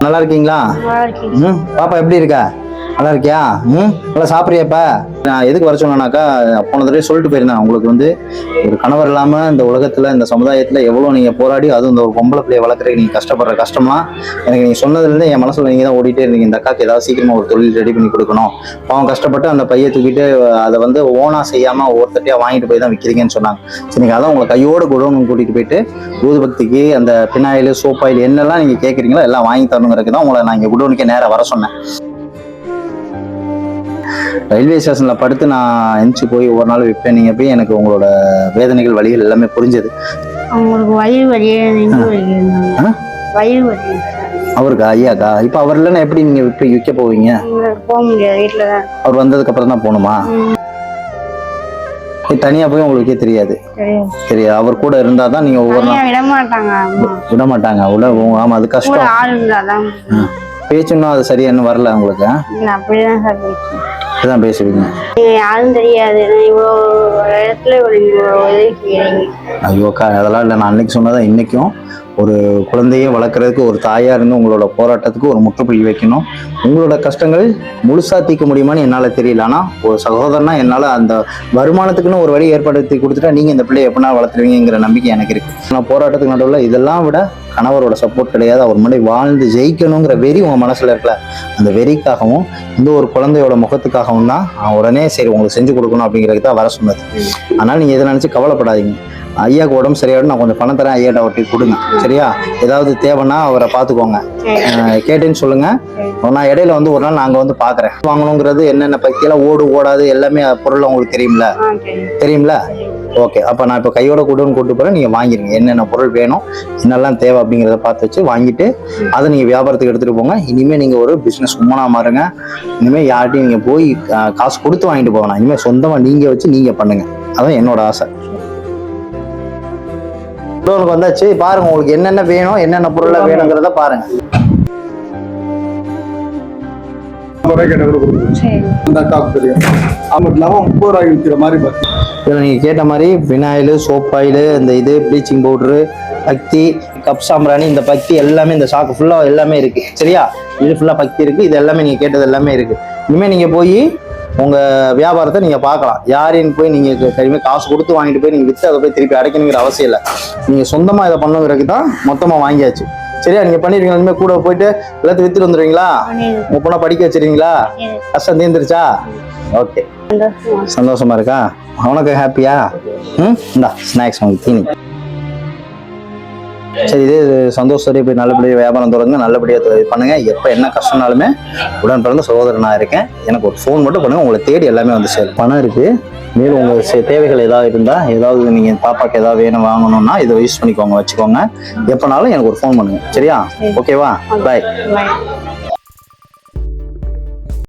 நல்லா இருக்கீங்களா? பாப்பா எப்படி இருக்கா? நல்லா இருக்கியா? நல்லா சாப்பிட்றியாப்பா? நான் எதுக்கு வர சொன்னேன்னாக்கா, போன தடவை சொல்லிட்டு போயிருந்தேன் உங்களுக்கு வந்து ஒரு கணவர் இல்லாமல் இந்த உலகத்தில் இந்த சமுதாயத்தில் எவ்வளோ நீங்கள் போராடி அதுவும் இந்த ஒரு பொம்பளை பிள்ளையை வளர்க்குறதுக்கு நீங்கள் கஷ்டப்படுற கஷ்டம்லாம் எனக்கு நீங்கள் சொன்னதுலேருந்து என் மனசில் நீங்கள் தான் ஓடிட்டே இருந்தீங்க. இந்த அக்காக்கு ஏதாவது சீக்கிரமாக ஒரு தொழில் ரெடி பண்ணி கொடுக்கணும், அவன் கஷ்டப்பட்டு அந்த பையை தூக்கிட்டு அதை வந்து ஓனாக செய்யாமல் ஒவ்வொருத்தட்டையாக வாங்கிட்டு போய் தான் விற்கிறீங்கன்னு சொன்னாங்க. சரி, நீங்கள் அதான் உங்களை கையோடு குடோன்னு கூட்டிகிட்டு போயிட்டு ஊதுபக்திக்கு அந்த பினாயில் சோப் ஆயில் என்னெல்லாம் நீங்கள் கேட்குறீங்களோ எல்லாம் வாங்கி தரணுங்கிறதுக்கு தான் உங்களை நான் இங்கே குடோனுக்கே நேராக வர சொன்னேன். ரயில்வே ஸ்டேஷன்ல படுத்து நான் எந்திச்சு போய் ஒரு நாள் விற்பேன். நீங்க போய் எனக்கு உங்களோட வேதனைகள் வழிகள் எல்லாமே புரிஞ்சது. அவங்களுக்கு வயிறு வலி, வயிறு வலி அவருக்கா? ஐயாக்கா? இப்ப அவர் இல்லைன்னா எப்படி நீங்க விற்க போவீங்க? போக முடியாது, வீட்டுல தான். அவர் வந்ததுக்கு அப்புறம் தான் போகணுமா? தனியா போய் உங்களுக்கே தெரியாது? தெரியாது. அவர் கூட இருந்தா தான் நீங்க ஒவ்வொரு நாள் விட மாட்டாங்க. ஆமா, அது கஷ்டம். பேச்சுன்னா அது சரியா இன்னும் வரல உங்களுக்கு? அப்படிதான் சார் பேசுவேன். இப்படிதான் பேசுவீங்க? யாரும் தெரியாது, இவ்வளோ இடத்துல ஐயோக்கா, அதெல்லாம் இல்லை. நான் அன்னைக்கு சொன்னதான் இன்னைக்கும் ஒரு குழந்தையை வளர்க்குறதுக்கு ஒரு தாயா இருந்து உங்களோட போராட்டத்துக்கு ஒரு முற்றுப்புள்ளி வைக்கணும். உங்களோட கஷ்டங்கள் முழுசா தீர்க்க முடியுமான்னு என்னால் தெரியல. ஆனால் ஒரு சகோதரனா என்னால் அந்த வருமானத்துக்குன்னு ஒரு வழி ஏற்படுத்தி கொடுத்துட்டா நீங்கள் இந்த பிள்ளையை எப்படின்னா வளர்த்துருவீங்கிற நம்பிக்கை எனக்கு இருக்கு. நான் போராட்டத்துக்கு நடுவில் இதெல்லாம் விட கணவரோட சப்போர்ட் கிடையாது. அவர் முன்னாடி வாழ்ந்து ஜெயிக்கணுங்கிற வெறி உங்கள் மனசில் இருக்கல, அந்த வெறிக்காகவும் இந்த ஒரு குழந்தையோட முகத்துக்காகவும் தான் உடனே சரி உங்களுக்கு செஞ்சு கொடுக்கணும் அப்படிங்கிறது தான் வர சொன்னது. அதனால் நீங்கள் எதை நினச்சி கவலைப்படாதீங்க. ஐயாவுக்கு உடம்பு சரியாயிடும், நான் கொஞ்சம் பணம் தரேன், ஐயாட்ட அவர்கிட்ட கொடுங்க, சரியா? ஏதாவது தேவைன்னா அவரை பார்த்துக்கோங்க, கேட்டேன்னு சொல்லுங்க. நான் இடையில வந்து ஒரு நாள் நாங்கள் வந்து பார்க்குறேன். வாங்கணுங்கிறது என்னென்ன பற்றியெல்லாம் ஓடாது எல்லாமே பொருள் உங்களுக்கு தெரியும்ல? ஓகே, அப்போ நான் இப்போ கையோட கூட்டு போகிறேன். நீங்கள் வாங்கிடுங்க, என்னென்ன பொருள் வேணும், என்னெல்லாம் தேவை அப்படிங்கிறத பார்த்து வச்சு வாங்கிட்டு அதை நீங்கள் வியாபாரத்துக்கு எடுத்துகிட்டு போங்க. இனிமேல் நீங்கள் ஒரு பிஸ்னஸ் உமனாக மாறுங்க. இனிமேல் யார்ட்டையும் நீங்கள் போய் காசு கொடுத்து வாங்கிட்டு போகணும். இனிமேல் சொந்தமாக நீங்கள் வச்சு நீங்கள் பண்ணுங்க. அதான் என்னோட ஆசை. குடோனுக்கு வந்தாச்சு, பாருங்க உங்களுக்கு என்னென்ன வேணும், என்னென்ன பொருளை வேணுங்கிறத பாருங்க. நீங்க கேட்ட மாதிரி வினாயில், சோப் ஆயில், இந்த இது ப்ளீச்சிங் பவுடரு, பக்தி, கப் சாம்பிராணி, இந்த பக்தி எல்லாமே இந்த சாக்கு ஃபுல்லா எல்லாமே இருக்கு, சரியா? இது ஃபுல்லா பக்தி இருக்கு. இது எல்லாமே நீங்க கேட்டது எல்லாமே இருக்கு. இனிமே நீங்க போய் உங்க வியாபாரத்தை நீங்க பார்க்கலாம். யாரையும் போய் நீங்க கையுமே காசு கொடுத்து வாங்கிட்டு போய் நீங்க வித்து அதை போய் திருப்பி அடைக்கணுங்கிற அவசியம் இல்லை. நீங்க சொந்தமா இதை பண்ணுங்கிறதுக்கு தான் மொத்தமா வாங்கியாச்சு, சரியா? நீங்க பண்ணிருக்கீங்க. இனிமே கூட போயிட்டு எல்லாத்தையும் வித்துட்டு வந்துடுவீங்களா? உங்க பொண்ணை படிக்க வச்சிருக்கீங்களா? கஷ்டம் தீர்ந்துருச்சா? ஓகே, சந்தோஷமா இருக்கா? அவனுக்கு ஹாப்பியா? இந்தா ஸ்நாக்ஸ் உங்களுக்கு தீனி. சரி, இது சந்தோஷம். போய் நல்லபடியாக வியாபாரம் தொடங்க, நல்லபடியாக பண்ணுங்க. எப்போ என்ன கஷ்டம்னாலுமே உடன் பிறந்த சகோதரனாக இருக்கேன். எனக்கு ஒரு ஃபோன் மட்டும் பண்ணுங்க, உங்களை தேடி எல்லாமே வந்து சேரும். பணம் இருக்கு. மேலும் உங்கள் தேவைகள் ஏதாவது இருந்தால், ஏதாவது நீங்கள் பாப்பாக்கு ஏதாவது வேணும் வாங்கணும்னா இதை யூஸ் பண்ணிக்கோங்க, வச்சுக்கோங்க. எப்போனாலும் எனக்கு ஒரு ஃபோன் பண்ணுங்க, சரியா? ஓகேவா? பாய்.